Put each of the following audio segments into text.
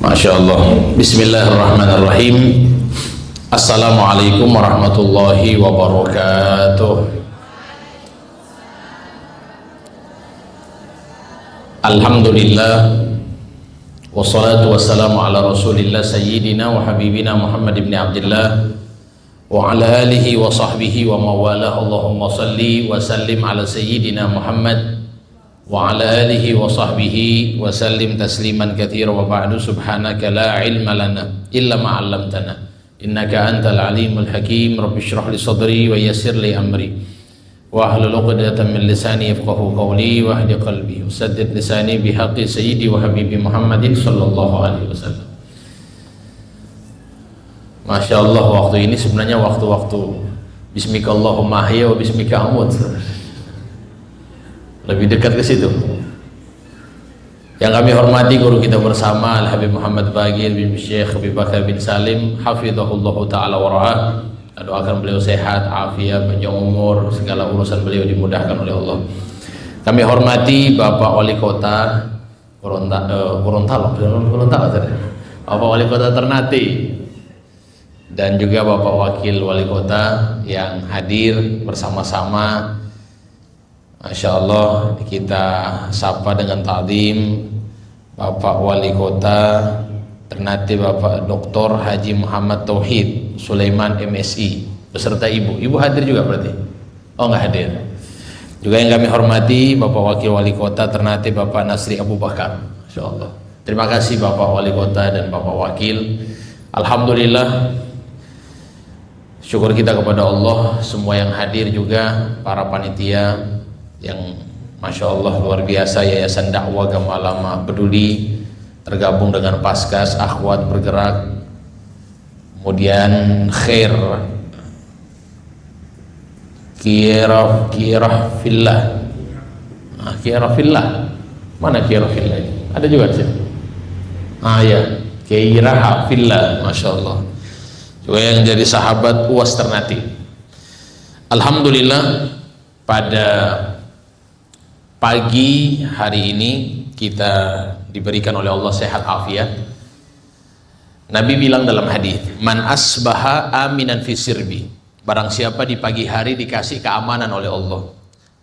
Masya Allah. Bismillahirrahmanirrahim. Assalamualaikum warahmatullahi wabarakatuh. Alhamdulillah, wassalatu wassalamu ala rasulillah sayyidina wa habibina Muhammad ibn Abdullah wa ala alihi wa sahbihi wa mawalah. Allahumma salli wa sallim ala sayyidina Muhammad wa ala alihi wa sahbihi wa sallim tasliman katsira wa ba'du. Subhanaka la ilma lana illa ma 'allamtana innaka antal alimul hakim. Rabbi shrah li sadri wa yassir li amri wa hlul 'uqdatam min lisani yafqahu qawli wa hdi qalbi wa saddid lisani bihaqqi sayyidi wa habibi Muhammadin sallallahu alaihi wasallam. Masya Allah, waktu ini sebenarnya waktu-waktu bismika Allahumma ahya wa bismika amut, lebih dekat ke situ. Yang kami hormati guru kita bersama Al-Habib Muhammad Bagir bin Syekh Habib Bakar bin Salim hafizahullah ta'ala wa ra'ah. Doakan beliau sehat, afiat, panjang umur, segala urusan beliau dimudahkan oleh Allah. Kami hormati Bapak Wali Kota Gorontalo, Bapak Wali Kota Ternate, dan juga Bapak Wakil Wali Kota yang hadir bersama-sama. Masya Allah, kita sapa dengan ta'zim Bapak Wali Kota Ternate, Bapak Dr. Haji Muhammad Tauhid Sulaiman MSI beserta Ibu. Ibu hadir juga berarti? Oh, nggak hadir. Juga yang kami hormati Bapak Wakil Wali Kota Ternate, Bapak Nasri Abu Bakar. Masya Allah. Terima kasih Bapak Wali Kota dan Bapak Wakil. Alhamdulillah, syukur kita kepada Allah, semua yang hadir juga, para panitia yang Masya Allah luar biasa, Yayasan Dakwah Gamalama Peduli tergabung dengan Paskas Akhwat Bergerak, kemudian Khair Kirah Fillah. Kirah Fillah, mana Kirah Fillah ini? Ada juga di sini. Ya, Kirah Fillah, Masya Allah. Juga yang jadi sahabat UAS Ternate. Alhamdulillah, pada pagi hari ini kita diberikan oleh Allah sehat afiat. Nabi bilang dalam hadis, man asbaha aminan fi sirbi, barang siapa di pagi hari dikasih keamanan oleh Allah,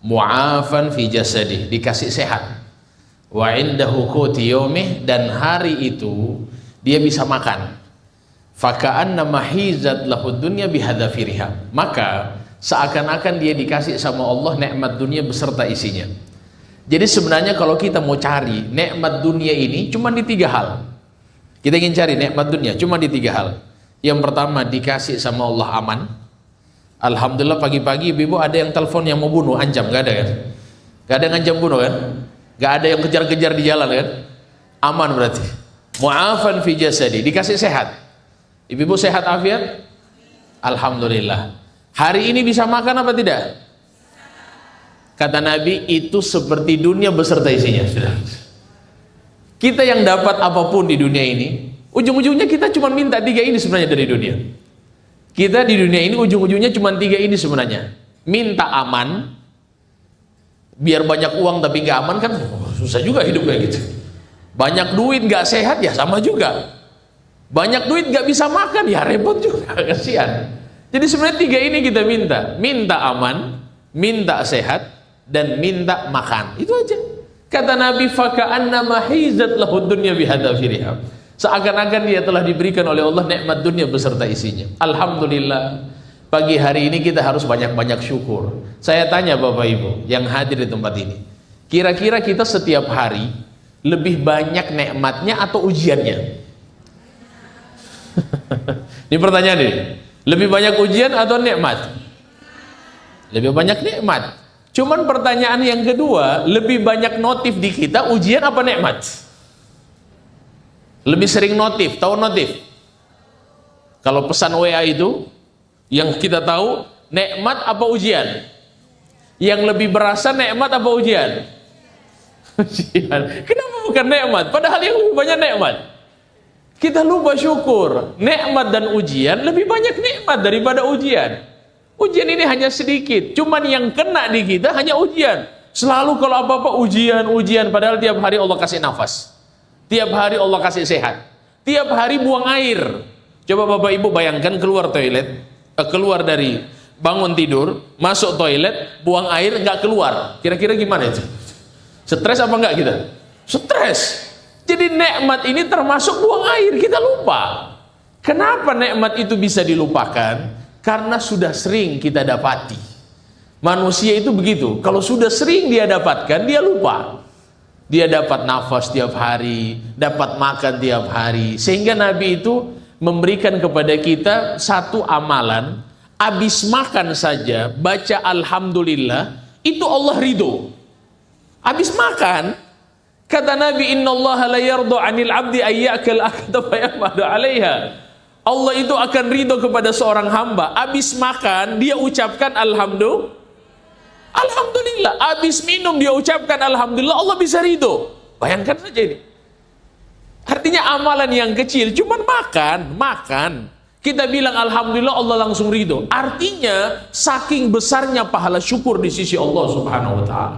mu'afan fi jasadi, dikasih sehat, wa indahu quti yaumih, dan hari itu dia bisa makan, faka'anna mahizat lahud dunya bihadzafiriha, maka seakan-akan dia dikasih sama Allah nikmat dunia beserta isinya. Jadi sebenarnya kalau kita mau cari nikmat dunia ini cuma di 3 hal. Kita ingin cari nikmat dunia cuma di 3 hal. Yang pertama, dikasih sama Allah aman. Alhamdulillah, pagi-pagi ibu ada yang telepon yang mau bunuh, ancam, gak ada kan? Gak ada yang ngancam bunuh kan? Gak ada yang kejar-kejar di jalan kan? Aman berarti. Mu'afan fi jasadi, dikasih sehat. Ibu sehat afiat? Alhamdulillah. Hari ini bisa makan apa tidak? Kata Nabi, itu seperti dunia beserta isinya. Sudah. Kita yang dapat apapun di dunia ini, ujung-ujungnya kita cuma minta 3 ini sebenarnya dari dunia. Kita di dunia ini ujung-ujungnya cuma 3 ini sebenarnya. Minta aman, biar banyak uang tapi nggak aman kan susah juga hidup kayak gitu. Banyak duit nggak sehat ya sama juga. Banyak duit nggak bisa makan ya repot juga, kasihan. Jadi sebenarnya 3 ini kita minta aman, minta sehat, dan minta makan. Itu aja. Kata Nabi, faka'anna mahizat lahud dunya bihadzafiriha, seakan-akan dia telah diberikan oleh Allah nikmat dunia beserta isinya. Alhamdulillah, pagi hari ini kita harus banyak-banyak syukur. Saya tanya Bapak Ibu yang hadir di tempat ini, kira-kira kita setiap hari lebih banyak nikmatnya atau ujiannya? Ini pertanyaan ini. Lebih banyak ujian atau nikmat? Lebih banyak nikmat. Cuman pertanyaan yang kedua, lebih banyak notif di kita, ujian apa nikmat? Lebih sering notif, tahu notif? Kalau pesan WA itu, yang kita tahu, nikmat apa ujian? Yang lebih berasa nikmat apa ujian? Ujian. Kenapa bukan nikmat? Padahal yang lebih banyak nikmat. Kita lupa syukur. Nikmat dan ujian, lebih banyak nikmat daripada ujian. Ujian ini hanya sedikit, cuman yang kena di kita hanya ujian. Selalu kalau apa-apa ujian, padahal tiap hari Allah kasih nafas. Tiap hari Allah kasih sehat. tiap hari buang air. Coba Bapak Ibu bayangkan keluar toilet, keluar dari bangun tidur, masuk toilet, buang air, nggak keluar. Kira-kira gimana itu? Stres apa enggak kita? Stres. Jadi nikmat ini termasuk buang air, kita lupa. Kenapa nikmat itu bisa dilupakan? Karena sudah sering kita dapati. Manusia itu begitu, kalau sudah sering dia dapatkan, dia lupa. Dia dapat nafas tiap hari, dapat makan tiap hari. Sehingga Nabi itu memberikan kepada kita satu amalan, habis makan saja baca alhamdulillah, itu Allah ridho. Habis makan, kata Nabi, innallaha la yardu 'anil 'abdi ayyakal akata fa yamadu 'alaiha. Allah itu akan ridho kepada seorang hamba, habis makan dia ucapkan alhamdulillah. Habis minum dia ucapkan alhamdulillah, Allah bisa ridho. Bayangkan saja ini. Artinya amalan yang kecil, cuman makan. Kita bilang alhamdulillah, Allah langsung ridho. Artinya saking besarnya pahala syukur di sisi Allah Subhanahu wa taala.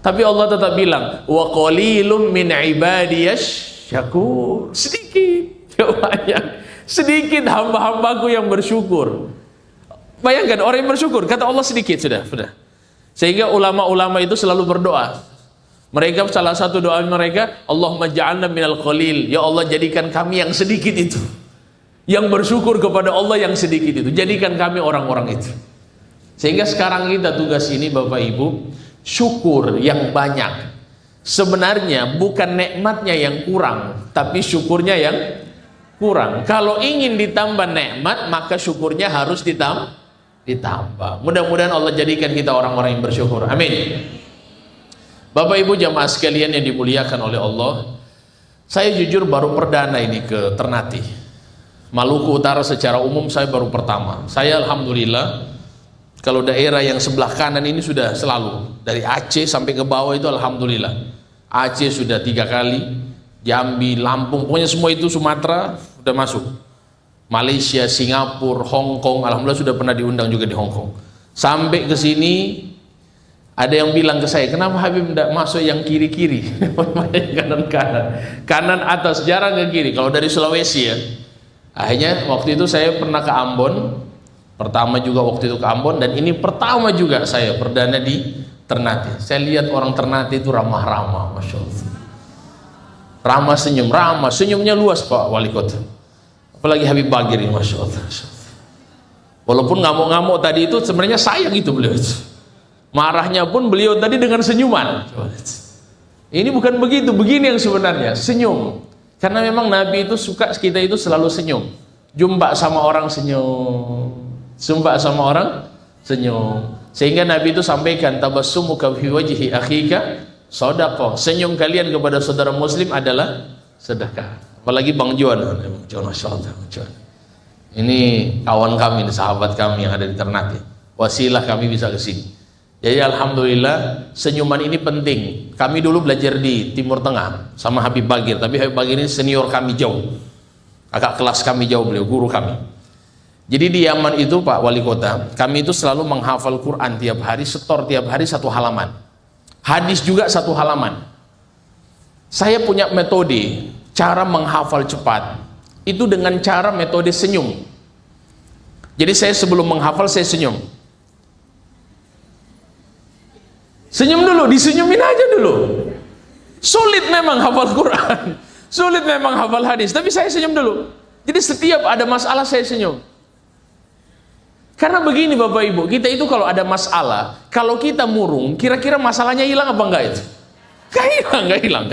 Tapi Allah tetap bilang, wa qalilum min ibadiyash syakur. Sedikit, banyak. Sedikit hamba-hambaku yang bersyukur. Bayangkan orang yang bersyukur, kata Allah sedikit sudah. Sehingga ulama-ulama itu selalu berdoa. Mereka, salah satu doa mereka, Allahumma ja'alna minal qalil. Ya Allah, jadikan kami yang sedikit itu, yang bersyukur kepada Allah yang sedikit itu. Jadikan kami orang-orang itu. Sehingga sekarang kita tugas ini Bapak Ibu, syukur yang banyak. Sebenarnya bukan nikmatnya yang kurang, tapi syukurnya yang kurang. Kalau ingin ditambah nikmat, maka syukurnya harus ditambah. Mudah-mudahan Allah jadikan kita orang-orang yang bersyukur. Amin. Bapak Ibu jamaah sekalian yang dimuliakan oleh Allah, saya jujur baru perdana ini ke Ternate. Maluku Utara secara umum saya baru pertama. Saya alhamdulillah, kalau daerah yang sebelah kanan ini sudah selalu, dari Aceh sampai ke bawah itu alhamdulillah. Aceh sudah 3 kali, Jambi, Lampung, pokoknya semua itu, Sumatera sudah masuk. Malaysia, Singapura, Hong Kong, alhamdulillah sudah pernah diundang juga di Hong Kong. Sampai ke sini ada yang bilang ke saya, kenapa Habib tidak masuk yang kiri-kiri? Kanan atas, jarang ke kiri. Kalau dari Sulawesi ya. Akhirnya waktu itu saya pernah ke Ambon, pertama juga waktu itu ke Ambon, dan ini pertama juga saya perdana di Ternate. Saya lihat orang Ternate itu ramah-ramah, Masya Allah. Ramah senyumnya luas Pak Wali Kota. Apalagi Habib Bagir ini, Masya Allah. Walaupun ngamuk-ngamuk tadi itu sebenarnya sayang itu beliau itu. Marahnya pun beliau tadi dengan senyuman. Ini bukan begitu, begini yang sebenarnya, senyum. Karena memang Nabi itu suka kita itu selalu senyum. Jumpa sama orang senyum, jumpa sama orang senyum. Sehingga Nabi itu sampaikan, tabassumuka fi wajhi akhika shadaqah. Senyum kalian kepada saudara muslim adalah sedekah. Apalagi Bang Juan, Masya Allah. Ini kawan kami, sahabat kami yang ada di Ternate. Wasilah kami bisa ke sini. Jadi alhamdulillah senyuman ini penting. Kami dulu belajar di Timur Tengah sama Habib Bagir, tapi Habib Bagir ini senior kami jauh. Agak kelas kami jauh, beliau guru kami. Jadi di Yaman itu Pak Wali Kota, kami itu selalu menghafal Quran tiap hari, setor tiap hari 1 halaman. Hadis juga 1 halaman. Saya punya metode cara menghafal cepat. Itu dengan cara metode senyum. Jadi saya sebelum menghafal saya senyum. Senyum dulu, disenyumin aja dulu. Sulit memang hafal Quran, sulit memang hafal hadis, tapi saya senyum dulu. Jadi setiap ada masalah saya senyum. Karena begini Bapak Ibu, kita itu kalau ada masalah, kalau kita murung, kira-kira masalahnya hilang apa enggak itu? Gak hilang.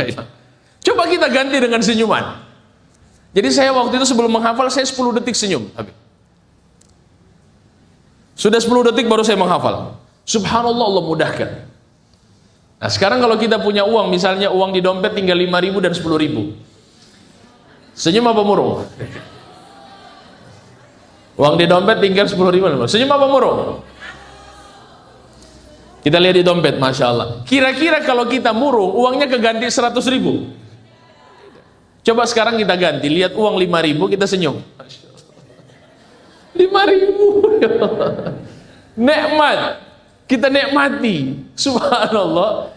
Coba kita ganti dengan senyuman. Jadi saya waktu itu sebelum menghafal, saya 10 detik senyum. Sudah 10 detik baru saya menghafal. Subhanallah, Allah mudahkan. Nah sekarang kalau kita punya uang, misalnya uang di dompet tinggal 5.000 dan 10.000, senyum apa murung? Uang di dompet tinggal 10.000, senyum apa murung? Kita lihat di dompet, Masya Allah. Kira-kira kalau kita murung, uangnya keganti 100.000. Coba sekarang kita ganti, lihat uang 5.000, kita senyum. 5.000, nikmat. Kita nikmati, subhanallah.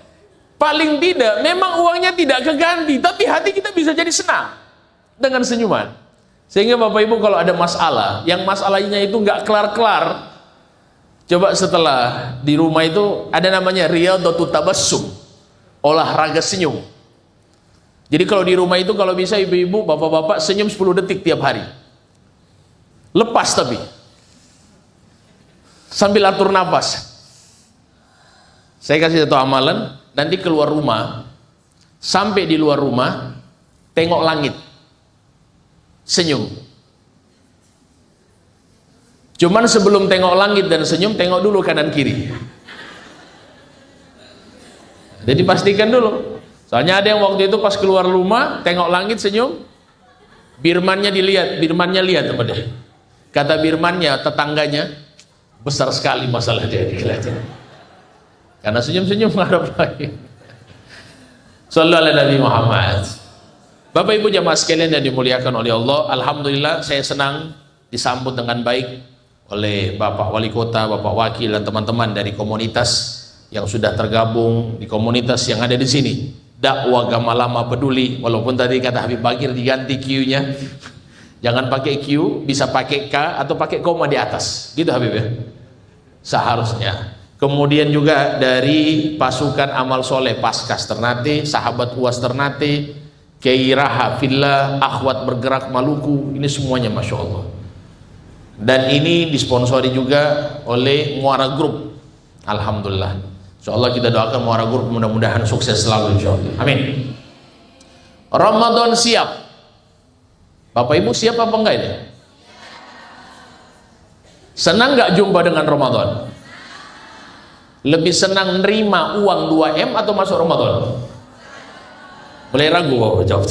Paling tidak, memang uangnya tidak keganti, tapi hati kita bisa jadi senang. dengan senyuman. Sehingga Bapak Ibu kalau ada masalah, yang masalahnya itu nggak kelar-kelar, coba setelah di rumah itu ada namanya riyadhatut tabassum, olahraga senyum. Jadi kalau di rumah itu kalau bisa ibu-ibu, bapak-bapak senyum 10 detik tiap hari. Lepas tapi sambil atur nafas. Saya kasih satu amalan, nanti keluar rumah, sampai di luar rumah, tengok langit, senyum. Cuman sebelum tengok langit dan senyum, tengok dulu kanan kiri. Jadi pastikan dulu. Soalnya ada yang waktu itu pas keluar rumah, tengok langit senyum, birmannya dilihat, birmannya lihat apa deh. Kata birmannya, tetangganya, besar sekali masalah dia dilihatnya. Karena senyum-senyum ngarep lagi. Sallallahu alaihi Nabi Muhammad. Bapak Ibu jamaah sekalian yang dimuliakan oleh Allah, alhamdulillah saya senang disambut dengan baik oleh Bapak Wali Kota, Bapak Wakil dan teman-teman dari komunitas yang sudah tergabung di komunitas yang ada di sini. Dakwah Agama Lama Peduli, walaupun tadi kata Habib Bagir diganti Q-nya. Jangan pakai Q, bisa pakai K atau pakai koma di atas. Gitu Habib ya. Seharusnya. Kemudian juga dari pasukan Amal Soleh Paskas Ternate, Sahabat UAS Ternate, Kiai Raha Fillah, Akhwat Bergerak Maluku, ini semuanya Masya Allah. Dan ini disponsori juga oleh Muara Group. Alhamdulillah. Insyaallah kita doakan Muara Group mudah-mudahan sukses selalu insyaallah. Amin. Ramadan siap. Bapak Ibu siap apa enggak ini? Senang nggak jumpa dengan Ramadan? Lebih senang nerima uang 2M atau masuk Ramadan? Mulai ragu kok jawab.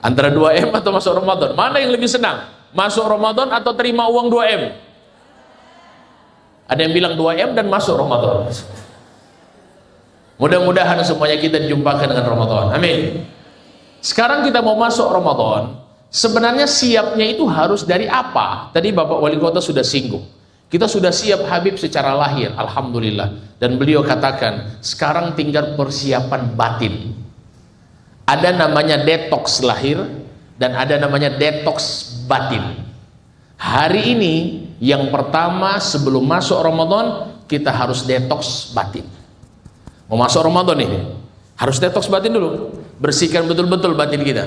Antara 2M atau masuk Ramadan, mana yang lebih senang? Masuk Ramadan atau terima uang 2M? Ada yang bilang 2M dan masuk Ramadan. Mudah-mudahan semuanya kita dijumpakan dengan Ramadan. Amin. Sekarang kita mau masuk Ramadan. Sebenarnya siapnya itu harus dari apa? Tadi Bapak Wali Kota sudah singgung. Kita sudah siap Habib secara lahir, alhamdulillah. Dan beliau katakan, sekarang tinggal persiapan batin. Ada namanya detox lahir dan ada namanya detox batin. Hari ini yang pertama sebelum masuk Ramadan kita harus detox batin. Mau masuk Ramadan ini harus detox batin dulu. Bersihkan betul-betul batin kita.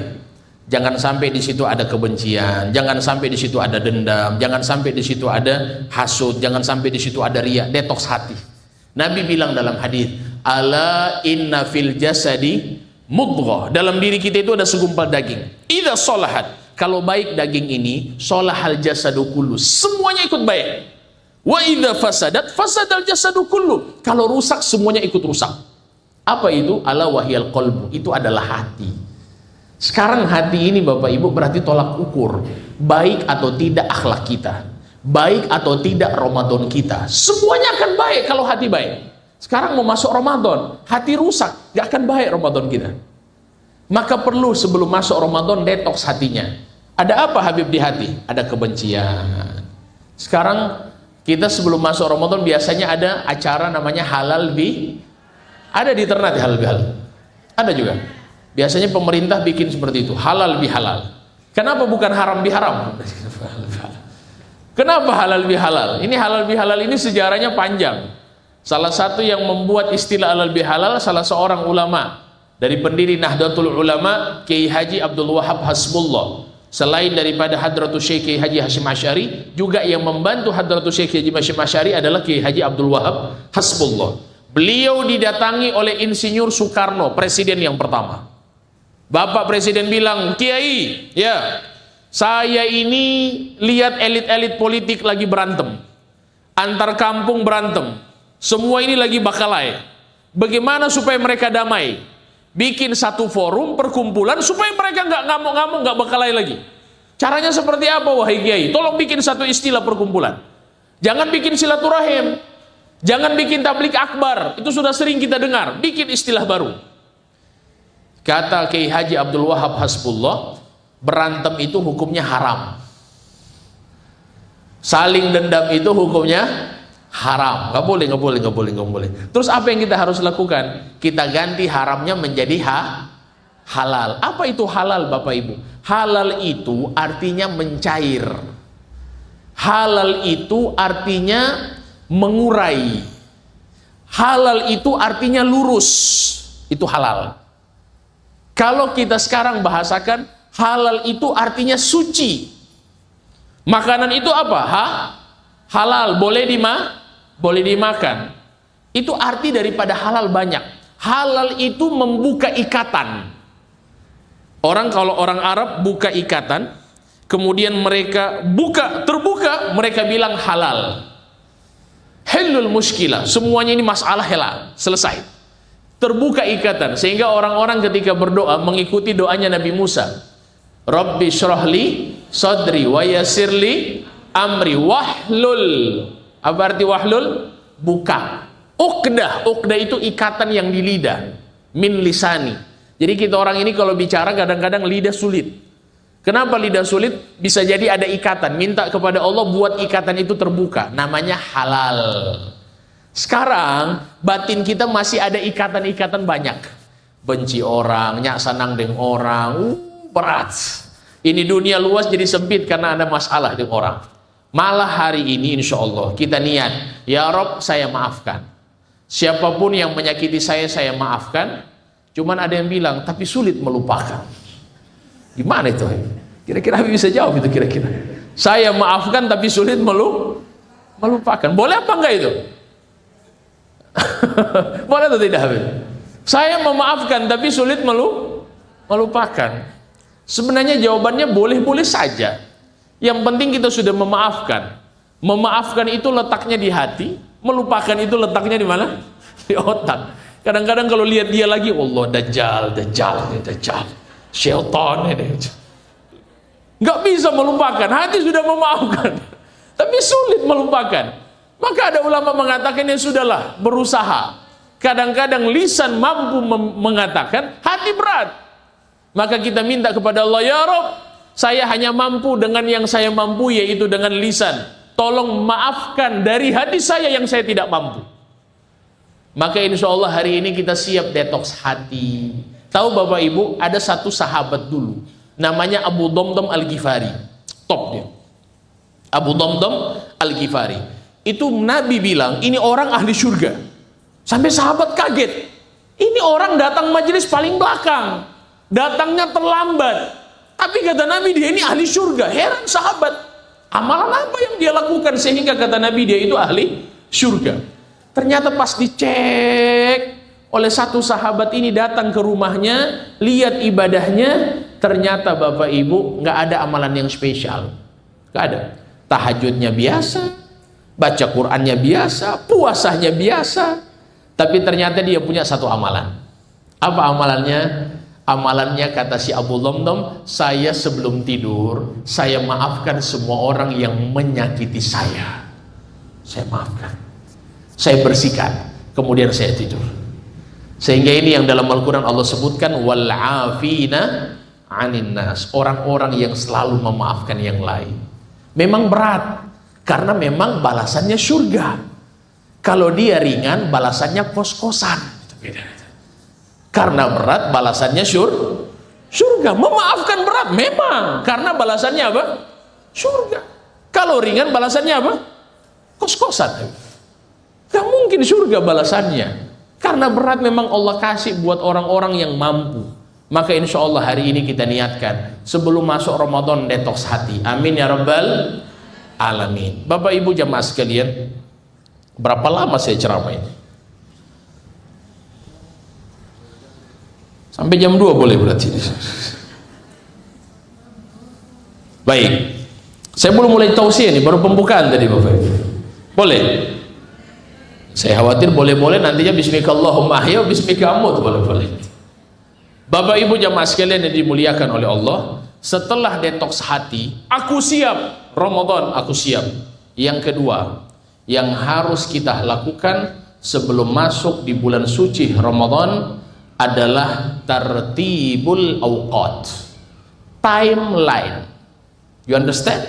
Jangan sampai di situ ada kebencian, jangan sampai di situ ada dendam, jangan sampai di situ ada hasud, jangan sampai di situ ada riya. Detox hati. Nabi bilang dalam hadis, ala inna fil jasadi mudghah. Dalam diri kita itu ada segumpal daging. Idza sholahat, kalau baik daging ini, sholahal jasadu kullu, semuanya ikut baik. Wa idza fasadat, fasadal jasadu kullu. Kalau rusak semuanya ikut rusak. Apa itu? Ala wahyal qalbu, itu adalah hati. Sekarang hati ini Bapak Ibu berarti tolak ukur baik atau tidak akhlak kita, baik atau tidak Ramadan kita, semuanya akan baik kalau hati baik. Sekarang mau masuk Ramadan, hati rusak, gak akan baik Ramadan kita. Maka perlu sebelum masuk Ramadan detox hatinya. Ada apa Habib di hati? Ada kebencian. Sekarang kita sebelum masuk Ramadan biasanya ada acara namanya halal bi, ada di Ternate halal bi halal, ada juga. Biasanya pemerintah bikin seperti itu, halal bihalal. Kenapa bukan haram biharam? Kenapa halal bihalal? Ini halal bihalal ini sejarahnya panjang. Salah satu yang membuat istilah halal bihalal salah seorang ulama dari pendiri Nahdlatul Ulama, Kiai Haji Abdul Wahab Hasbullah. Selain daripada Hadratus Syekh Kiai Haji Hasyim Asy'ari, juga yang membantu Hadratus Syekh Kiai Haji Hasyim Asy'ari adalah Kiai Haji Abdul Wahab Hasbullah. Beliau didatangi oleh Insinyur Soekarno, presiden yang pertama. Bapak Presiden bilang, Kiai, ya, saya ini lihat elit-elit politik lagi berantem, antar kampung berantem, semua ini lagi bakalai. Bagaimana supaya mereka damai? Bikin satu forum perkumpulan supaya mereka nggak ngamuk-ngamuk, nggak bakalai lagi. Caranya seperti apa wahai Kiai? Tolong bikin satu istilah perkumpulan. Jangan bikin silaturahim, jangan bikin tablik akbar, itu sudah sering kita dengar. Bikin istilah baru. Kata Kiai Haji Abdul Wahab Hasbullah, berantem itu hukumnya haram. Saling dendam itu hukumnya haram. Nggak boleh. Terus apa yang kita harus lakukan? Kita ganti haramnya menjadi halal. Apa itu halal Bapak Ibu? Halal itu artinya mencair. Halal itu artinya mengurai. Halal itu artinya lurus. Itu halal. Kalau kita sekarang bahasakan, halal itu artinya suci. Makanan itu apa? Halal, boleh dimakan. Itu arti daripada halal banyak. Halal itu membuka ikatan. Kalau orang Arab buka ikatan, kemudian mereka terbuka, mereka bilang halal. Halul muskilah, semuanya ini masalah halal, selesai. Terbuka ikatan, sehingga orang-orang ketika berdoa mengikuti doanya Nabi Musa. Rabbi syrahli sadri wa yassirli amri wahlul. Apa arti wahlul? Buka. Uqdah itu ikatan yang di lidah. Min lisani. Jadi kita orang ini kalau bicara kadang-kadang lidah sulit. Kenapa lidah sulit? Bisa jadi ada ikatan. Minta kepada Allah buat ikatan itu terbuka. Namanya halal. Sekarang batin kita masih ada ikatan-ikatan banyak. Benci orang, nyak sanang dengan orang, berat. Ini dunia luas jadi sempit karena ada masalah dengan orang. Malah hari ini insya Allah kita niat, ya Rob saya maafkan. Siapapun yang menyakiti saya maafkan. Cuman ada yang bilang, tapi sulit melupakan. Gimana itu? Kira-kira bisa jawab itu kira-kira. Saya maafkan tapi sulit melupakan. Boleh apa enggak itu? Boleh atau tidak? Saya memaafkan tapi sulit melupakan. Sebenarnya jawabannya boleh-boleh saja. Yang penting kita sudah memaafkan. Memaafkan itu letaknya di hati, melupakan itu letaknya di mana? Di otak. Kadang-kadang kalau lihat dia lagi, Allah dajjal, syaitan ini. Nggak bisa melupakan, hati sudah memaafkan. Tapi sulit melupakan. Maka ada ulama mengatakan ya sudahlah, berusaha. Kadang-kadang lisan mampu mengatakan, hati berat. Maka kita minta kepada Allah, ya Rob, saya hanya mampu dengan yang saya mampu, yaitu dengan lisan. Tolong maafkan dari hati saya yang saya tidak mampu. Maka insya Allah hari ini kita siap detoks hati. Tahu Bapak Ibu, ada satu sahabat dulu, namanya Abu Damdam Al-Ghifari. Top dia. Abu Damdam Al-Ghifari. Itu Nabi bilang, ini orang ahli surga. Sampai sahabat kaget. Ini orang datang majelis paling belakang. Datangnya terlambat. Tapi kata Nabi dia ini ahli surga. Heran sahabat. Amalan apa yang dia lakukan sehingga kata Nabi dia itu ahli surga. Ternyata pas dicek oleh satu sahabat ini, datang ke rumahnya, lihat ibadahnya, ternyata Bapak Ibu nggak ada amalan yang spesial. Nggak ada. Tahajudnya biasa, baca Qur'annya biasa, puasanya biasa. Tapi ternyata dia punya satu amalan. Apa amalannya? Amalannya kata si Abu Damdam, saya sebelum tidur, saya maafkan semua orang yang menyakiti saya. Saya maafkan. Saya bersihkan. Kemudian saya tidur. Sehingga ini yang dalam Al-Quran Allah sebutkan, wal'afina anin nas. Orang-orang yang selalu memaafkan yang lain. Memang berat. Karena memang balasannya surga. Kalau dia ringan, balasannya kos-kosan. Karena berat, balasannya surga. Memaafkan berat, memang. Karena balasannya apa? Surga. Kalau ringan, balasannya apa? Kos-kosan. Gak mungkin surga balasannya. Karena berat memang Allah kasih buat orang-orang yang mampu. Maka insya Allah hari ini kita niatkan. Sebelum masuk Ramadan, detoks hati. Amin ya Rabbal Alamin. Bapak Ibu jamaah sekalian, berapa lama saya ceramah ini? Sampai jam 2 boleh berarti. Baik. Saya belum mulai tausiah nih, baru pembukaan tadi Bapak Ibu. Boleh? Saya khawatir boleh-boleh nantinya bismikallahumma ahya bismika amut, boleh-boleh. Bapak Ibu jamaah sekalian yang dimuliakan oleh Allah, setelah detoks hati, aku siap Ramadan, aku siap. Yang kedua, yang harus kita lakukan sebelum masuk di bulan suci Ramadan adalah tartibul awqat, timeline. You understand?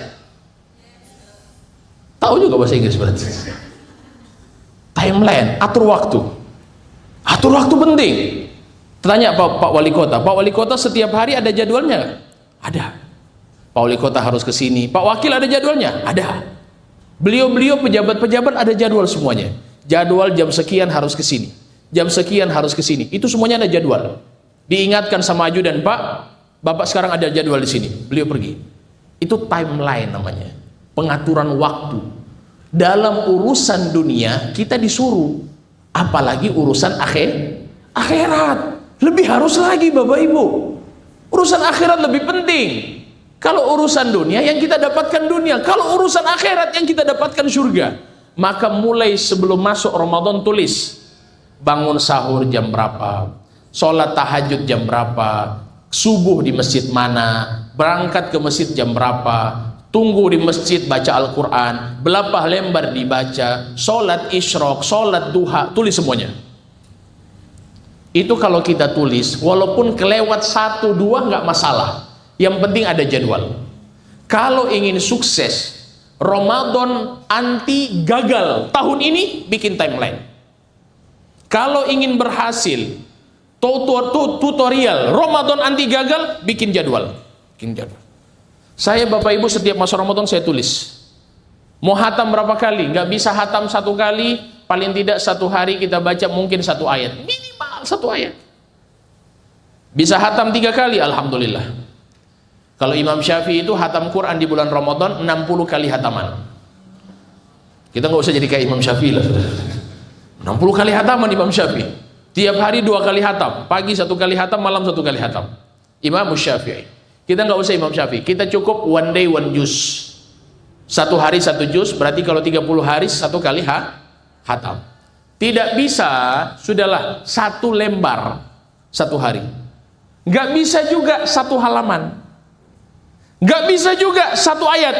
Tahu juga bahasa Inggris berarti. Timeline, atur waktu. Atur waktu penting. Tanya Pak Wali Kota, Pak Wali Kota setiap hari ada jadwalnya nggak? Ada. Pak Wali Kota harus ke sini, Pak Wakil ada jadwalnya? Ada. Beliau-beliau pejabat-pejabat ada jadwal semuanya. Jadwal jam sekian harus ke sini, jam sekian harus ke sini. Itu semuanya ada jadwal. Diingatkan sama ajudan, Pak, Bapak sekarang ada jadwal di sini. Beliau pergi. Itu timeline namanya, pengaturan waktu. Dalam urusan dunia kita disuruh, apalagi urusan akhirat. Lebih harus lagi Bapak Ibu. Urusan akhirat lebih penting. Kalau urusan dunia yang kita dapatkan dunia, kalau urusan akhirat yang kita dapatkan surga. Maka mulai sebelum masuk Ramadan tulis, bangun sahur jam berapa, sholat tahajud jam berapa, subuh di masjid mana, berangkat ke masjid jam berapa, tunggu di masjid baca Al-Quran, berapa lembar dibaca, sholat isyraq, sholat duha, tulis semuanya. Itu kalau kita tulis, walaupun kelewat 1, 2 nggak masalah, yang penting ada jadwal. Kalau ingin sukses Ramadan anti gagal tahun ini, bikin timeline. Kalau ingin berhasil tutorial Ramadan anti gagal, bikin jadwal. Saya Bapak Ibu setiap masa Ramadan saya tulis, mau hatam berapa kali, nggak bisa hatam 1 kali, paling tidak 1 hari kita baca mungkin 1 ayat, minimal 1 ayat. Bisa hatam 3 kali, alhamdulillah. Kalau Imam Syafi'i itu hatam Quran di bulan Ramadan 60 kali hataman. Kita nggak usah jadi kayak Imam Syafi'i lah. 60 kali hataman Imam Syafi'i. Tiap hari 2 kali hatam, pagi 1 kali hatam, malam 1 kali hatam. Imam Syafi'i. Kita nggak usah Imam Syafi'i, kita cukup one day one juz. 1 hari 1 juz, berarti kalau 30 hari 1 kali hatam. Tidak bisa, sudahlah 1 lembar 1 hari. Nggak bisa juga 1 halaman. Nggak bisa juga 1 ayat.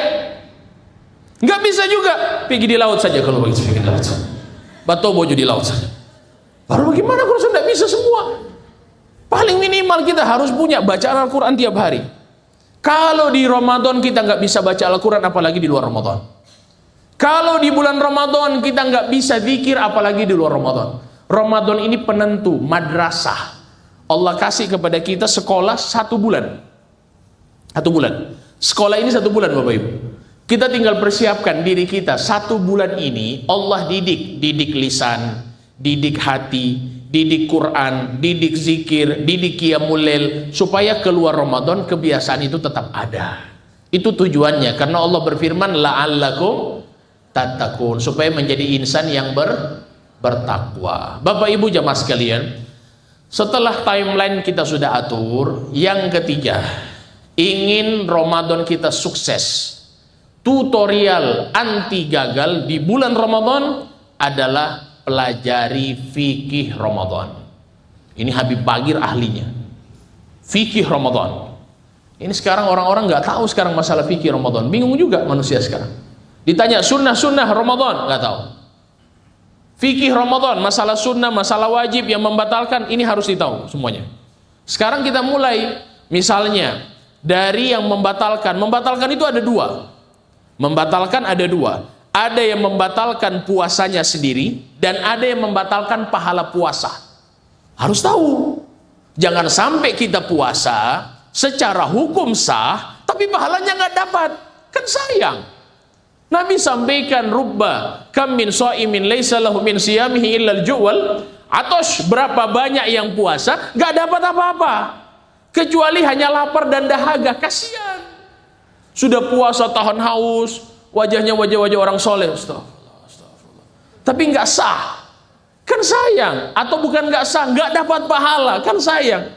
Nggak bisa juga pergi di laut saja. Kalau begitu pergi di laut saja, batobojo di laut saja. Baru bagaimana kalau sudah bisa semua? Paling minimal kita harus punya bacaan Al-Quran tiap hari. Kalau di Ramadan kita nggak bisa baca Al-Quran, apalagi di luar Ramadan. Kalau di bulan Ramadan kita nggak bisa zikir, apalagi di luar Ramadan. Ramadan ini penentu, madrasah. Allah kasih kepada kita sekolah 1 bulan. 1 bulan. Sekolah ini 1 bulan Bapak Ibu. Kita tinggal persiapkan diri kita 1 bulan ini. Allah didik lisan, didik hati, didik Quran, didik zikir, didik qiyamul lail, supaya keluar Ramadan kebiasaan itu tetap ada. Itu tujuannya, karena Allah berfirman la'allakum tattaqun, supaya menjadi insan yang bertakwa. Bapak Ibu jamaah sekalian, setelah timeline kita sudah atur, yang ketiga, ingin Ramadan kita sukses, tutorial anti gagal di bulan Ramadan adalah pelajari fikih Ramadan. Ini Habib Bagir ahlinya. Fikih Ramadan. Ini sekarang orang-orang nggak tahu sekarang masalah fikih Ramadan. Bingung juga manusia sekarang. Ditanya sunnah Ramadan, nggak tahu. Fikih Ramadan, masalah sunnah, masalah wajib yang membatalkan, ini harus ditahu semuanya. Sekarang kita mulai, misalnya dari yang membatalkan itu ada 2. Membatalkan ada 2. Ada yang membatalkan puasanya sendiri, dan ada yang membatalkan pahala puasa. Harus tahu. Jangan sampai kita puasa secara hukum sah, tapi pahalanya nggak dapat. Kan sayang. Nabi sampaikan rubba kam min shaimin laisa lahu min siyamihi illa al-ju'wal. Atos, berapa banyak yang puasa nggak dapat apa-apa, kecuali hanya lapar dan dahaga. Kasihan. Sudah puasa tahan haus, wajahnya wajah-wajah orang soleh, astagfirullah. Tapi nggak sah, kan sayang. Atau bukan nggak sah, nggak dapat pahala, kan sayang.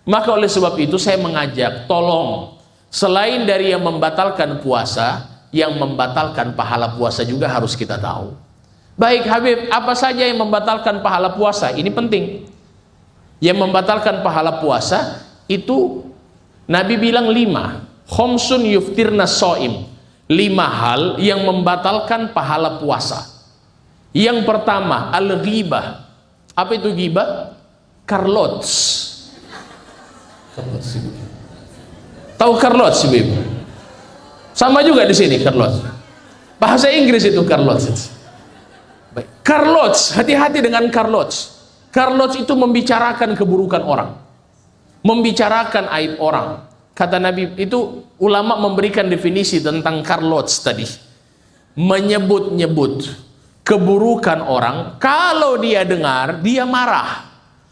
Maka oleh sebab itu saya mengajak, tolong, selain dari yang membatalkan puasa, yang membatalkan pahala puasa juga harus kita tahu. Baik Habib, apa saja yang membatalkan pahala puasa? Ini penting. Yang membatalkan pahala puasa itu Nabi bilang 5. Khomsun yuftirna so'im. 5 hal yang membatalkan pahala puasa. Yang pertama, al-ghibah. Apa itu ghibah? Karlots. Tahu karlots, Ibu? Sama juga di sini karlots. Bahasa Inggris itu karlots. Baik. Karlots, hati-hati dengan karlots. Karloj itu membicarakan keburukan orang, membicarakan aib orang. Kata Nabi, itu ulama memberikan definisi tentang karloj tadi. Menyebut-nyebut keburukan orang, kalau dia dengar, dia marah.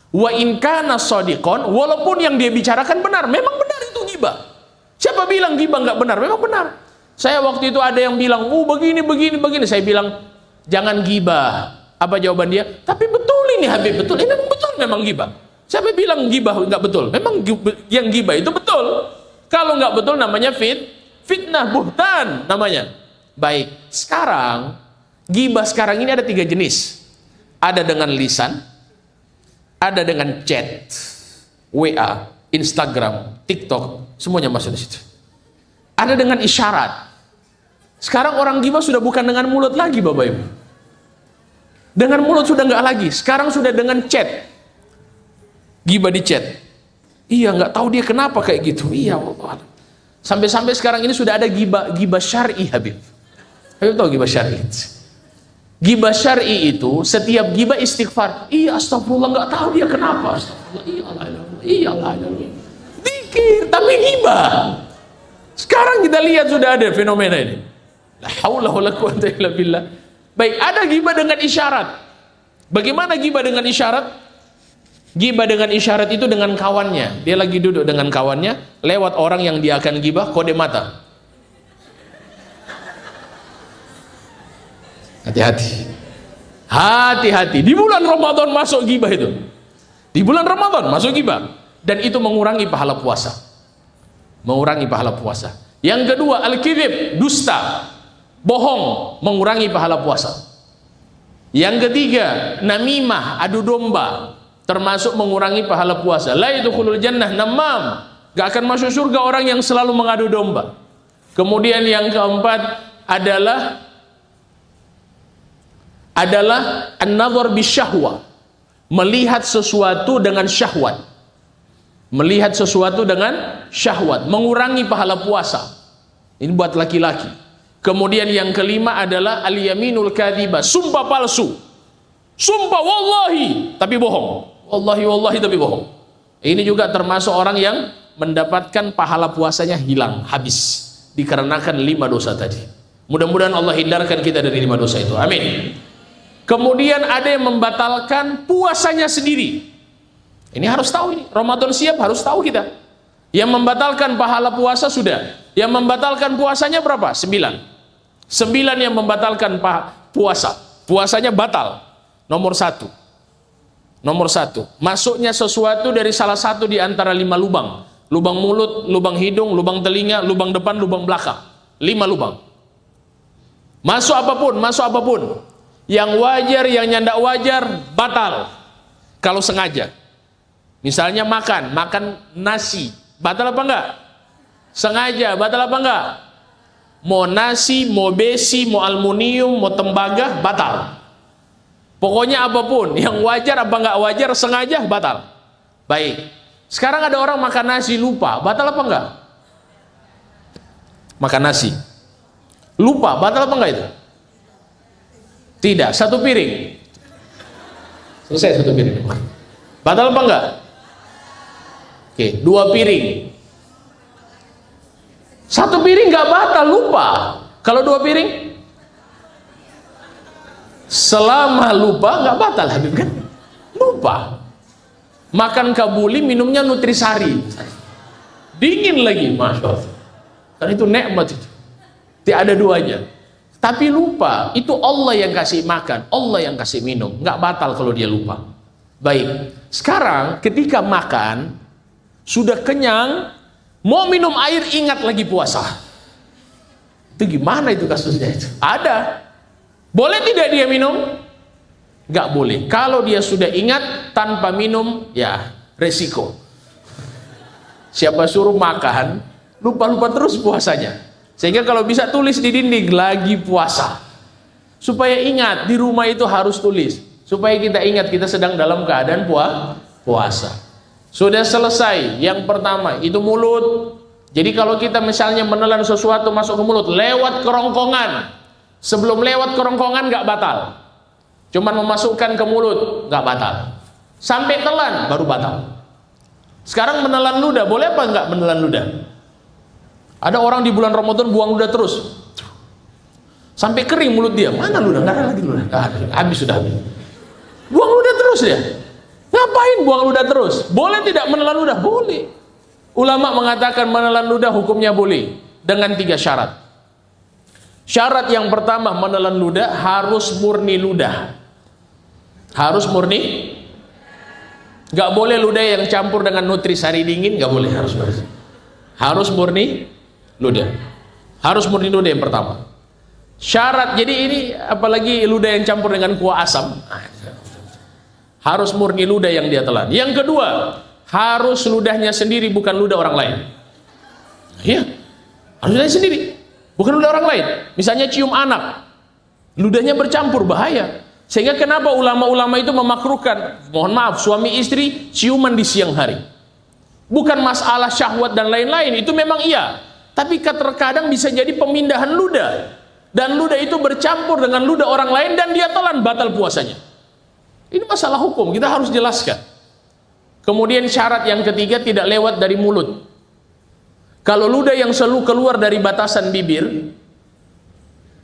Wa in kana shadiqon, walaupun yang dia bicarakan benar, memang benar itu ghibah. Siapa bilang ghibah nggak benar? Memang benar. Saya waktu itu ada yang bilang, begini. Saya bilang, jangan ghibah. Apa jawaban dia? Tapi betul ini Habib, betul. Ini memang betul, memang ghibah. Siapa bilang ghibah nggak betul? Memang yang ghibah itu betul. Kalau nggak betul namanya fitnah, buhtan namanya. Baik, sekarang ghibah sekarang ini ada 3 jenis. Ada dengan lisan, ada dengan chat, WA, Instagram, TikTok, semuanya masuk di situ. Ada dengan isyarat. Sekarang orang ghibah sudah bukan dengan mulut lagi, Bapak Ibu. Dengan mulut sudah nggak lagi. Sekarang sudah dengan chat. Ghibah di chat. Iya, nggak tahu dia kenapa kayak gitu. Iya, sampai-sampai sekarang ini sudah ada ghibah syar'i, Habib. Habib tahu ghibah syar'i? Ghibah syar'i itu setiap ghibah istighfar. Iya, astagfirullah, nggak tahu dia kenapa. Astagfirullah, iyalah. Dikir, tapi ghibah. Sekarang kita lihat sudah ada fenomena ini. La haula wala quwwata illa billah. Baik, ada ghibah dengan isyarat. Bagaimana ghibah dengan isyarat? Ghibah dengan isyarat itu dengan kawannya. Dia lagi duduk dengan kawannya, lewat orang yang dia akan ghibah, kode mata. Hati-hati. Di bulan Ramadan masuk ghibah itu. Di bulan Ramadan masuk ghibah. Dan itu mengurangi pahala puasa. Mengurangi pahala puasa. Yang kedua, al-kidhib, dusta, bohong, mengurangi pahala puasa. Yang ketiga, namimah, adu domba, termasuk mengurangi pahala puasa. La yadkhulul jannah namam, gak akan masuk surga orang yang selalu mengadu domba. Kemudian yang keempat adalah an-nadhar bisyahwa, melihat sesuatu dengan syahwat. Melihat sesuatu dengan syahwat, mengurangi pahala puasa. Ini buat laki-laki. Kemudian yang kelima adalah al-yaminul kadhibah, sumpah palsu. Sumpah wallahi tapi bohong. Wallahi tapi bohong. Ini juga termasuk orang yang mendapatkan pahala puasanya hilang, habis, dikarenakan 5 dosa tadi. Mudah-mudahan Allah hindarkan kita dari 5 dosa itu. Amin. Kemudian ada yang membatalkan puasanya sendiri. Ini harus tahu, ini Ramadan siap harus tahu kita. Yang membatalkan pahala puasa sudah. Yang membatalkan puasanya berapa? 9 yang membatalkan puasa. Puasanya batal. Nomor satu, masuknya sesuatu dari salah satu di antara 5 lubang. Lubang mulut, lubang hidung, lubang telinga, lubang depan, lubang belakang. 5 lubang. Masuk apapun. Yang wajar, yang nyandak wajar, batal. Kalau sengaja. Misalnya makan nasi, batal apa enggak? Sengaja, batal apa enggak? Mau nasi, mau besi, mau aluminium, mau tembaga, batal. Pokoknya apapun, yang wajar apa enggak wajar, sengaja, batal. Baik, sekarang ada orang makan nasi lupa, batal apa enggak? Makan nasi lupa, batal apa enggak itu? Tidak, 1 piring selesai, 1 piring batal apa enggak? Oke, 2 piring. 1 piring enggak batal, lupa. Kalau 2 piring selama lupa enggak batal, Habib, kan? Lupa. Makan kabuli, minumnya nutrisari, dingin lagi, masya Allah. Kan itu nikmat itu, tidak ada duanya. Tapi lupa, itu Allah yang kasih makan, Allah yang kasih minum, nggak batal kalau dia lupa. Baik, sekarang ketika makan sudah kenyang, mau minum air, ingat lagi puasa. Itu gimana itu kasusnya itu? Ada. Boleh tidak dia minum? Nggak boleh. Kalau dia sudah ingat tanpa minum, ya resiko. Siapa suruh makan, lupa-lupa terus puasanya. Sehingga kalau bisa tulis di dinding, lagi puasa. Supaya ingat, di rumah itu harus tulis. Supaya kita ingat kita sedang dalam keadaan puasa. Sudah selesai, yang pertama itu mulut. Jadi kalau kita misalnya menelan sesuatu masuk ke mulut, lewat kerongkongan. Sebelum lewat kerongkongan nggak batal. Cuman memasukkan ke mulut, nggak batal. Sampai telan baru batal. Sekarang menelan ludah, boleh apa enggak menelan ludah? Ada orang di bulan Ramadan buang ludah terus. Sampai kering mulut dia. Mana ludah? Enggak ada lagi ludah. Habis sudah habis. Buang ludah terus dia. Ngapain buang ludah terus? Boleh tidak menelan ludah? Boleh. Ulama mengatakan menelan ludah hukumnya boleh dengan 3 syarat. Syarat yang pertama, menelan ludah harus murni ludah. Harus murni. Gak boleh ludah yang campur dengan nutrisari dingin, gak boleh, harus murni ludah. Harus murni ludah yang pertama. Syarat, jadi ini apalagi ludah yang campur dengan kuah asam, harus murni ludah yang dia telan. Yang kedua, harus ludahnya sendiri, bukan ludah orang lain. Iya, harus ludahnya sendiri, bukan ludah orang lain. Misalnya cium anak, ludahnya bercampur, bahaya. Sehingga kenapa ulama-ulama itu memakruhkan, mohon maaf, suami istri ciuman di siang hari. Bukan masalah syahwat dan lain-lain, itu memang iya. Tapi terkadang bisa jadi pemindahan ludah. Dan ludah itu bercampur dengan ludah orang lain dan dia telan, batal puasanya. Ini masalah hukum, kita harus jelaskan. Kemudian syarat yang ketiga, tidak lewat dari mulut. Kalau ludah yang selalu keluar dari batasan bibir,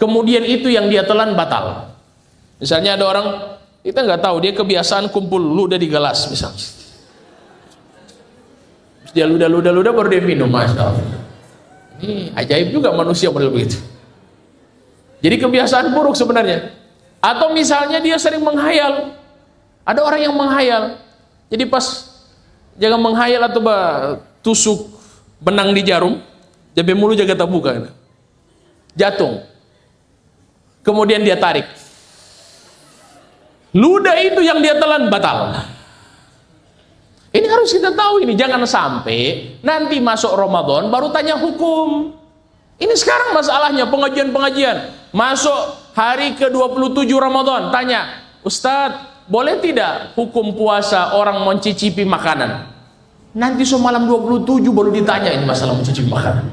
kemudian itu yang dia telan, batal. Misalnya ada orang, kita nggak tahu, dia kebiasaan kumpul ludah di gelas misalnya. Dia ludah baru dia minum, Masya Allah. Ini ajaib juga manusia model begitu. Jadi kebiasaan buruk sebenarnya. Atau misalnya dia sering menghayal. Ada orang yang menghayal. Jadi pas jangan menghayal atau tusuk benang di jarum, jabe mulu jaga tabuka. Jatuh. Kemudian dia tarik. Ludah itu yang dia telan, batal. Ini harus kita tahu ini, jangan sampai nanti masuk Ramadan baru tanya hukum. Ini sekarang masalahnya pengajian-pengajian. Masuk hari ke-27 Ramadan, tanya, Ustadz, boleh tidak hukum puasa orang mencicipi makanan? Nanti semalam 27 baru ditanya ini masalah mencicipi makanan.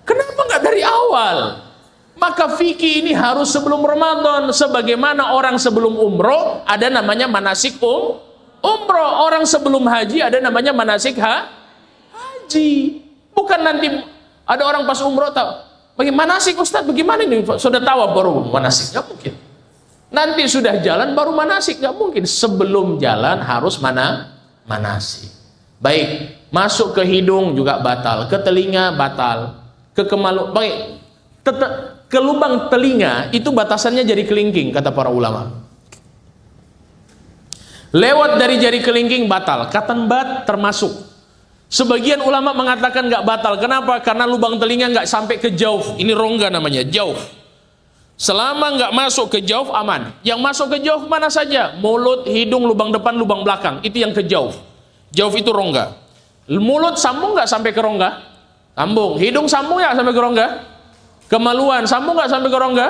Kenapa nggak dari awal? Maka fikih ini harus sebelum Ramadan. Sebagaimana orang sebelum umroh ada namanya manasik umroh. Orang sebelum haji ada namanya manasik haji. Bukan nanti ada orang pas umroh tahu, bagaimana manasik Ustaz, bagaimana ini? Sudah tahu baru manasik? Gak mungkin. Nanti sudah jalan baru manasik, gak mungkin. Sebelum jalan harus manasik. Baik, masuk ke hidung juga batal, ke telinga batal, ke kemaluan. Baik, ke lubang telinga itu batasannya jari kelingking kata para ulama. Lewat dari jari kelingking batal, katanbat termasuk. Sebagian ulama mengatakan nggak batal. Kenapa? Karena lubang telinga nggak sampai ke jauh. Ini rongga namanya, jauh. Selama nggak masuk ke jauh aman. Yang masuk ke jauh mana saja? Mulut, hidung, lubang depan, lubang belakang. Itu yang ke jauh. Jauh itu rongga. Mulut sambung nggak sampai ke rongga? Sambung. Hidung sambung nggak sampai ke rongga? Kemaluan sambung nggak sampai ke rongga?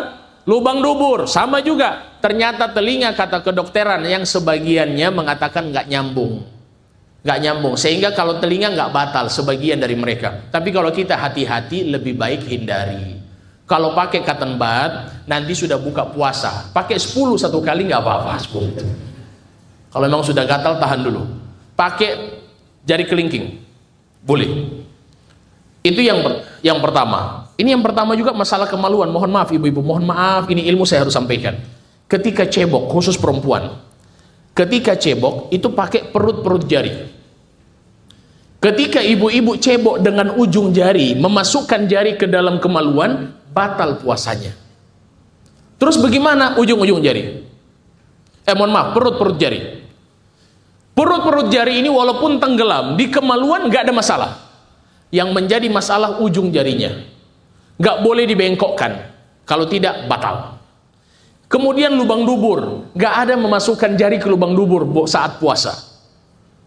Lubang dubur sama juga. Ternyata telinga kata kedokteran yang sebagiannya mengatakan nggak nyambung, sehingga kalau telinga nggak batal sebagian dari mereka. Tapi kalau kita hati-hati lebih baik hindari. Kalau pakai cotton bud nanti sudah buka puasa, pakai 10 satu kali nggak apa-apa 10 itu. Kalau memang sudah gatal tahan dulu. Pakai jari kelingking boleh. Itu yang pertama. Ini yang pertama juga masalah kemaluan. Mohon maaf ibu-ibu, mohon maaf, ini ilmu saya harus sampaikan. Ketika cebok, khusus perempuan, ketika cebok itu pakai perut jari. Ketika ibu-ibu cebok dengan ujung jari, memasukkan jari ke dalam kemaluan, batal puasanya. Terus bagaimana ujung-ujung jari? Mohon maaf, perut jari. Perut jari ini walaupun tenggelam di kemaluan nggak ada masalah. Yang menjadi masalah ujung jarinya. Nggak boleh dibengkokkan, kalau tidak batal. Kemudian lubang dubur, nggak ada memasukkan jari ke lubang dubur saat puasa.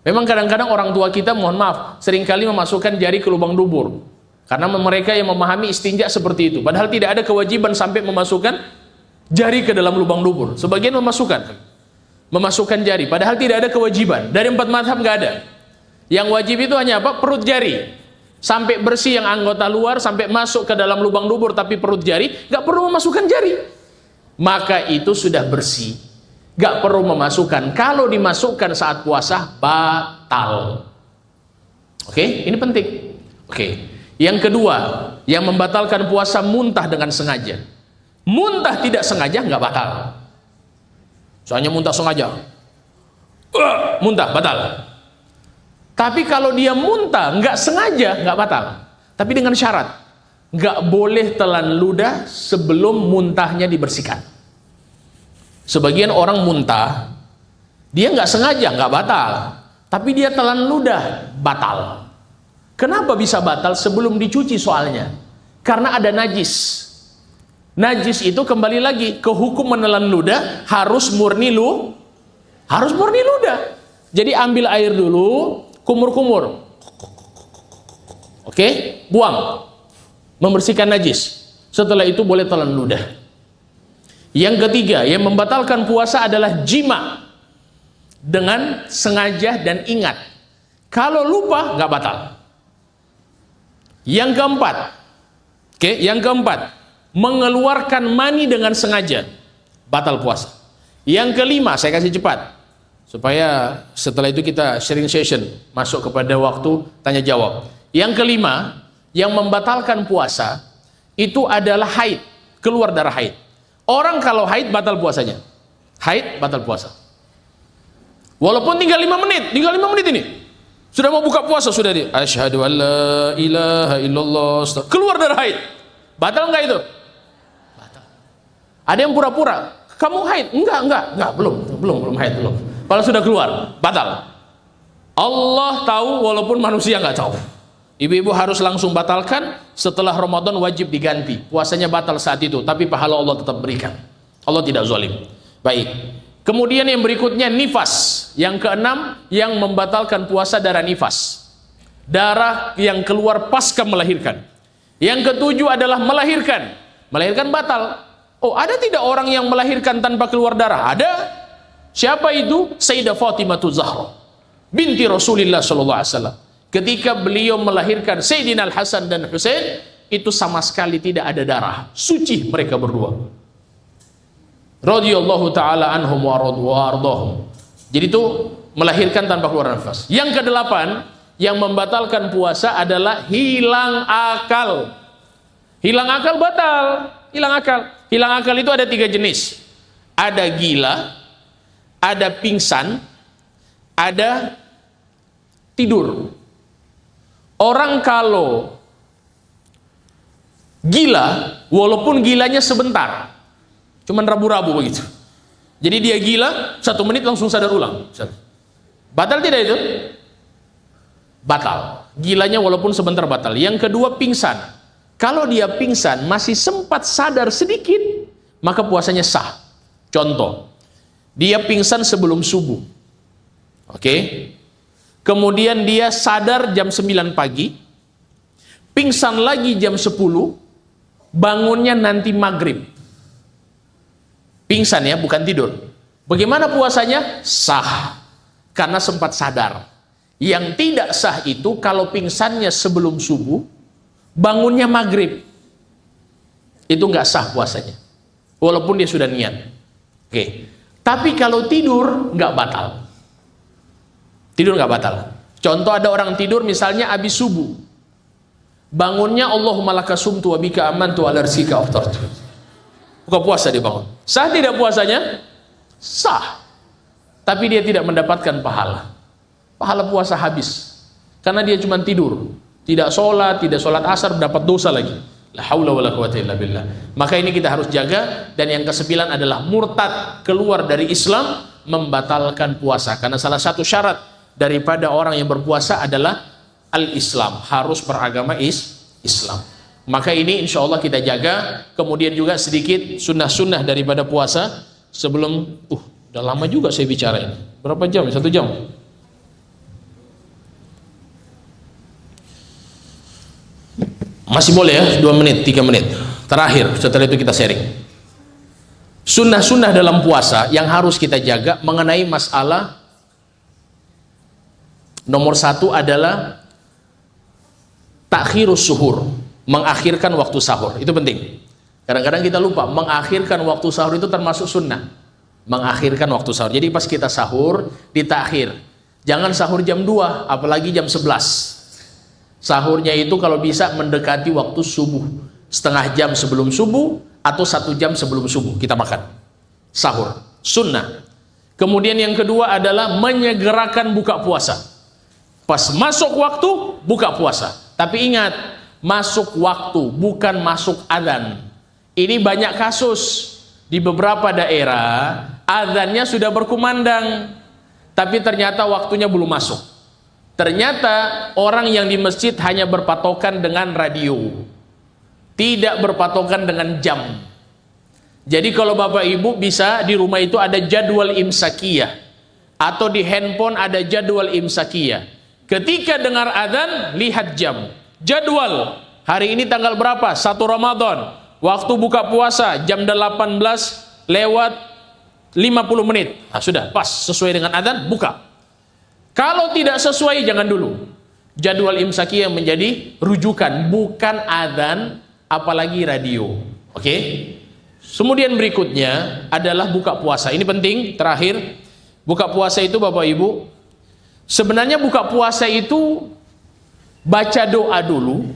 Memang kadang-kadang orang tua kita, mohon maaf, seringkali memasukkan jari ke lubang dubur, karena mereka yang memahami istinja seperti itu. Padahal tidak ada kewajiban sampai memasukkan jari ke dalam lubang dubur. Sebagian memasukkan jari, padahal tidak ada kewajiban. Dari 4 mazhab nggak ada. Yang wajib itu hanya apa? Perut jari. Sampai bersih yang anggota luar, sampai masuk ke dalam lubang dubur, tapi perut jari nggak perlu memasukkan jari, maka itu sudah bersih. Gak perlu memasukkan. Kalau dimasukkan saat puasa, batal. Oke, ini penting. Oke, yang kedua, yang membatalkan puasa muntah dengan sengaja. Muntah tidak sengaja nggak batal. Soalnya muntah sengaja, muntah batal. Tapi kalau dia muntah nggak sengaja, nggak batal. Tapi dengan syarat, nggak boleh telan ludah sebelum muntahnya dibersihkan. Sebagian orang muntah, dia nggak sengaja, nggak batal. Tapi dia telan ludah, batal. Kenapa bisa batal? Sebelum dicuci soalnya. Karena ada najis. Najis itu kembali lagi ke hukum menelan ludah, harus murni ludah. Jadi ambil air dulu, kumur-kumur. Oke, buang. Membersihkan najis. Setelah itu boleh telan ludah. Yang ketiga, yang membatalkan puasa adalah jima. Dengan sengaja dan ingat. Kalau lupa, nggak batal. Yang keempat, mengeluarkan mani dengan sengaja, batal puasa. Yang kelima, saya kasih cepat supaya setelah itu kita sharing session, masuk kepada waktu tanya jawab. Yang kelima, yang membatalkan puasa itu adalah haid, keluar darah haid. Orang kalau haid batal puasanya. Haid batal puasa. Walaupun tinggal 5 menit ini. Sudah mau buka puasa sudah di asyhadu an la ilaha illallah, keluar darah haid. Batal enggak itu? Batal. Ada yang pura-pura, kamu haid? Enggak, belum haid belum. Kalau sudah keluar, batal. Allah tahu walaupun manusia enggak tahu. Ibu-ibu harus langsung batalkan, setelah Ramadan wajib diganti. Puasanya batal saat itu, tapi pahala Allah tetap berikan. Allah tidak zalim. Baik. Kemudian yang berikutnya nifas. Yang keenam, yang membatalkan puasa darah nifas. Darah yang keluar pasca melahirkan. Yang ketujuh adalah melahirkan. Melahirkan batal. Oh, ada tidak orang yang melahirkan tanpa keluar darah? Ada. Siapa itu? Sayyidah Fatimah Zahra binti Rasulullah SAW. Ketika beliau melahirkan Sayyidina Al-Hasan dan Husain, itu sama sekali tidak ada darah. Suci mereka berdua. Radhiyallahu ta'ala anhum wa ardhahum. Jadi itu melahirkan tanpa keluar nafas. Yang kedelapan, yang membatalkan puasa adalah hilang akal. Hilang akal batal. Hilang akal itu ada 3 jenis. Ada gila, ada pingsan, ada tidur. Orang kalau gila, walaupun gilanya sebentar, cuman rabu-rabu begitu. Jadi dia gila, 1 menit langsung sadar ulang. Batal tidak itu? Batal. Gilanya walaupun sebentar batal. Yang kedua pingsan. Kalau dia pingsan masih sempat sadar sedikit, maka puasanya sah. Contoh, dia pingsan sebelum subuh. Oke. Kemudian dia sadar jam 9 pagi, pingsan lagi jam 10, bangunnya nanti maghrib. Pingsan ya, bukan tidur. Bagaimana puasanya? Sah, karena sempat sadar. Yang tidak sah itu kalau pingsannya sebelum subuh, bangunnya maghrib. Itu nggak sah puasanya, walaupun dia sudah niat. Oke. Tapi kalau tidur nggak batal. Tidur nggak batal. Contoh, ada orang tidur misalnya habis subuh, bangunnya Allahumma laka sumtu wa bika amantu ala rizqika aftartu. Buka puasa dia bangun. Sah tidak puasanya? Sah. Tapi dia tidak mendapatkan pahala. Pahala puasa habis. Karena dia cuma tidur. Tidak sholat asar, dapat dosa lagi. La haula wala quwata illa billah. Maka ini kita harus jaga. Dan yang ke-9 adalah murtad, keluar dari Islam, membatalkan puasa. Karena salah satu syarat daripada orang yang berpuasa adalah al-Islam. Harus beragama Islam. Maka ini insya Allah kita jaga. Kemudian juga sedikit sunnah-sunnah daripada puasa. Sebelum, udah lama juga saya bicara ini. Berapa jam? 1 jam? Masih boleh ya, 2 menit, 3 menit. Terakhir, setelah itu kita sharing. Sunnah-sunnah dalam puasa yang harus kita jaga mengenai masalah nomor 1 adalah takhirus suhur. Mengakhirkan waktu sahur, itu penting. Kadang-kadang kita lupa, mengakhirkan waktu sahur itu termasuk sunnah. mengakhirkan waktu sahur. Jadi pas kita sahur ditakhir. Jangan sahur jam 2, apalagi jam 11. Sahurnya itu kalau bisa mendekati waktu subuh, setengah jam sebelum subuh atau 1 jam sebelum subuh kita makan. Sahur, sunnah. Kemudian yang kedua adalah menyegerakan buka puasa. Pas masuk waktu, buka puasa. Tapi ingat, masuk waktu, bukan masuk adzan. Ini banyak kasus. Di beberapa daerah, adzannya sudah berkumandang, tapi ternyata waktunya belum masuk. Ternyata orang yang di masjid hanya berpatokan dengan radio, tidak berpatokan dengan jam. Jadi kalau Bapak Ibu bisa di rumah itu ada jadwal imsakiyah, atau di handphone ada jadwal imsakiyah. Ketika dengar adzan, lihat jam. Jadwal, hari ini tanggal berapa? 1 Ramadan. Waktu buka puasa jam 18 lewat 50 menit. Nah, sudah pas sesuai dengan adzan, buka. Kalau tidak sesuai, jangan dulu. Jadwal imsakiyah menjadi rujukan, bukan adzan, apalagi radio. Oke? Kemudian berikutnya adalah buka puasa. Ini penting, terakhir. Buka puasa itu Bapak Ibu, sebenarnya buka puasa itu baca doa dulu,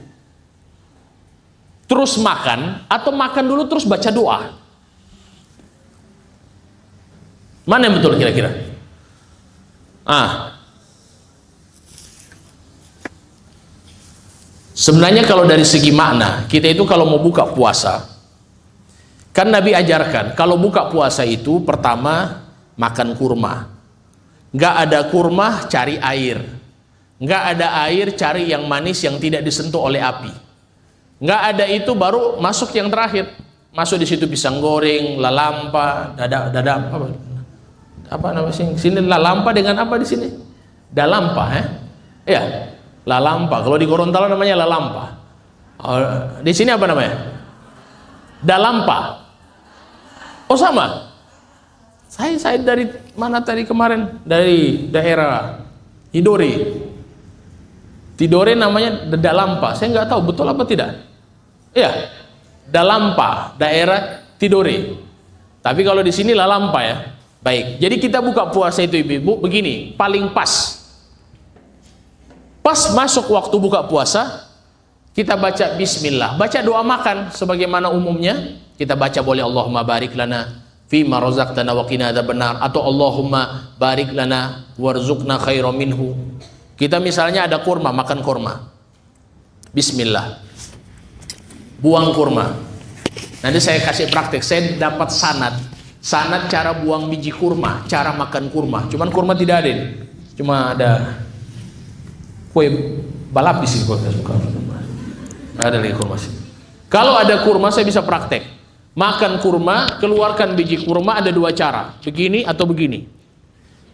terus makan, atau makan dulu terus baca doa. Mana yang betul kira-kira? Sebenarnya kalau dari segi makna, kita itu kalau mau buka puasa, kan Nabi ajarkan, kalau buka puasa itu pertama makan kurma. Nggak ada kurma, cari air. Nggak ada air, cari yang manis yang tidak disentuh oleh api. Nggak ada itu, baru masuk yang terakhir. Masuk di situ pisang goreng, lalampa, dada apa namanya sini, lalampa dengan apa di sini? Dalampa, ya, lalampa. Kalau di Gorontalo namanya lalampa. Di sini apa namanya? Dalampa. Oh sama. Saya dari mana tadi kemarin? Dari daerah Tidore. Tidore namanya Dalampa. Saya nggak tahu betul apa tidak. Iya, Dalampa, daerah Tidore. Tapi kalau di sini Lalampa ya. Baik. Jadi kita buka puasa itu ibu-ibu begini, paling pas. Pas masuk waktu buka puasa, kita baca bismillah, baca doa makan sebagaimana umumnya. Kita baca boleh Allahumma barik lana fima razaqtana wa qina adzabannar, atau Allahumma barik lana warzuqna khairan minhu. Kita misalnya ada kurma, makan kurma, bismillah, buang kurma. Nanti saya kasih praktek, saya dapat sanad cara buang biji kurma, cara makan kurma. Cuman kurma tidak ada ini, cuma ada kue balapis ini, ada lagi kurma sih. Kalau ada kurma saya bisa praktek, makan kurma, keluarkan biji kurma, ada 2 cara, begini atau begini.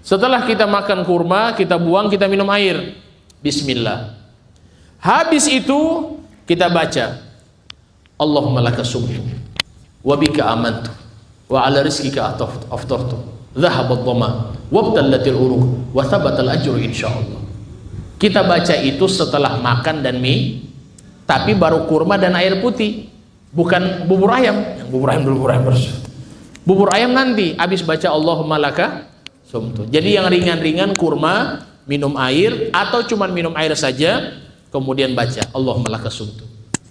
Setelah kita makan kurma, kita buang, kita minum air, bismillah. Habis itu kita baca Allahumma laka sumtu wa bika amantu wa ala rizkika aftartu dhahabat dhama wabtallatil uruq wa thabatal ajru insyaallah. Kita baca itu setelah makan dan mie, tapi baru kurma dan air putih, bukan bubur ayam. Yang bubur ayam harus. Bubur ayam nanti habis baca Allahumma laka sumtu. Jadi yang ringan-ringan kurma, minum air, atau cuman minum air saja, kemudian baca Allahumma laka sumtu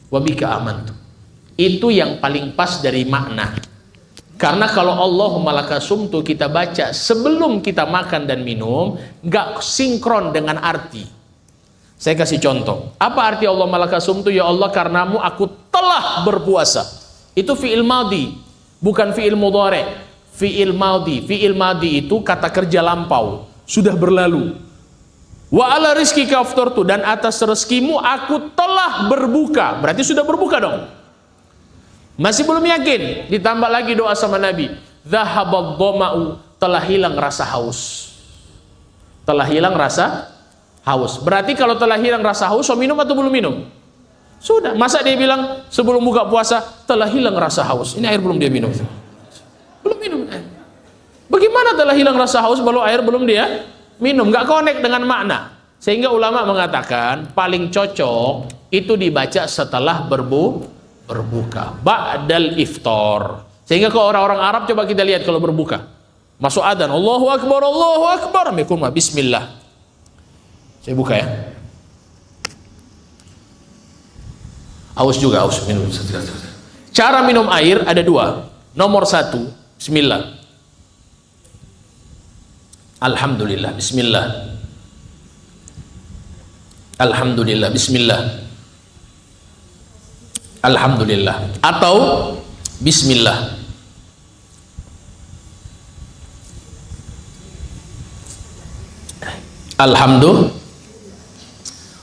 wa bika amantu. Itu yang paling pas dari makna. Karena kalau Allahumma laka sumtu kita baca sebelum kita makan dan minum, nggak sinkron dengan arti. Saya kasih contoh. Apa arti Allahumma laka sumtu? Ya Allah, karenamu aku telah berpuasa. Itu fi'il madhi, bukan fi'il mudhari'. Fi'il madhi itu kata kerja lampau, sudah berlalu. Wa ala rizkika aftartu, dan atas rezekimu aku telah berbuka. Berarti sudah berbuka dong. Masih belum yakin, ditambah lagi doa sama Nabi, dhahabad dhama'u, telah hilang rasa haus. Telah hilang rasa haus. Berarti kalau telah hilang rasa haus, so minum atau belum minum? Sudah. Masa dia bilang sebelum buka puasa telah hilang rasa haus? Ini air belum dia minum. Belum minum. Bagaimana telah hilang rasa haus kalau air belum dia minum? Nggak connect dengan makna. Sehingga ulama mengatakan paling cocok itu dibaca setelah berbuka, ba'dal iftar. Sehingga ke orang-orang Arab, coba kita lihat kalau berbuka, Masuk adzan, Allahu Akbar, bismillah. Saya buka ya. Aus juga, aus minum. Cara minum air ada dua. Nomor satu, bismillah. Alhamdulillah, bismillah. Alhamdulillah, bismillah. Alhamdulillah. Atau bismillah. Alhamdulillah.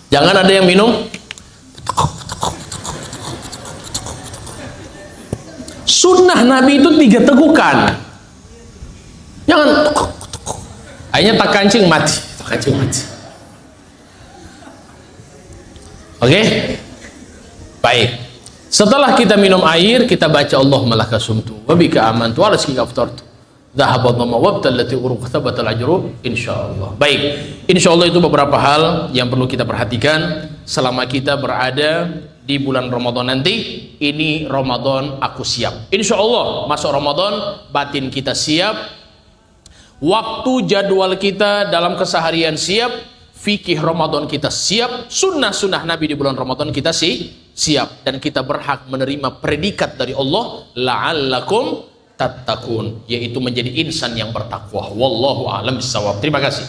Jangan ada yang minum sunnah Nabi itu 3 tegukan. Jangan akhirnya tak kancing mati. Oke? Baik. Setelah kita minum air, kita baca Allahumma laka sumtu wa bika amantu wa rizqika aftartu. Dhahaba dhamma wa btallati uruq thabatal ajru insyaallah. Baik. Insyaallah itu beberapa hal yang perlu kita perhatikan selama kita berada di bulan Ramadan nanti. Ini Ramadan aku siap. Insyaallah masuk Ramadan batin kita siap. Waktu jadwal kita dalam keseharian siap, fikih Ramadan kita siap, sunnah-sunnah Nabi di bulan Ramadan kita siap, dan kita berhak menerima predikat dari Allah la'allakum tattaqun, yaitu menjadi insan yang bertakwa. Wallahu a'lam bissawab. Terima kasih.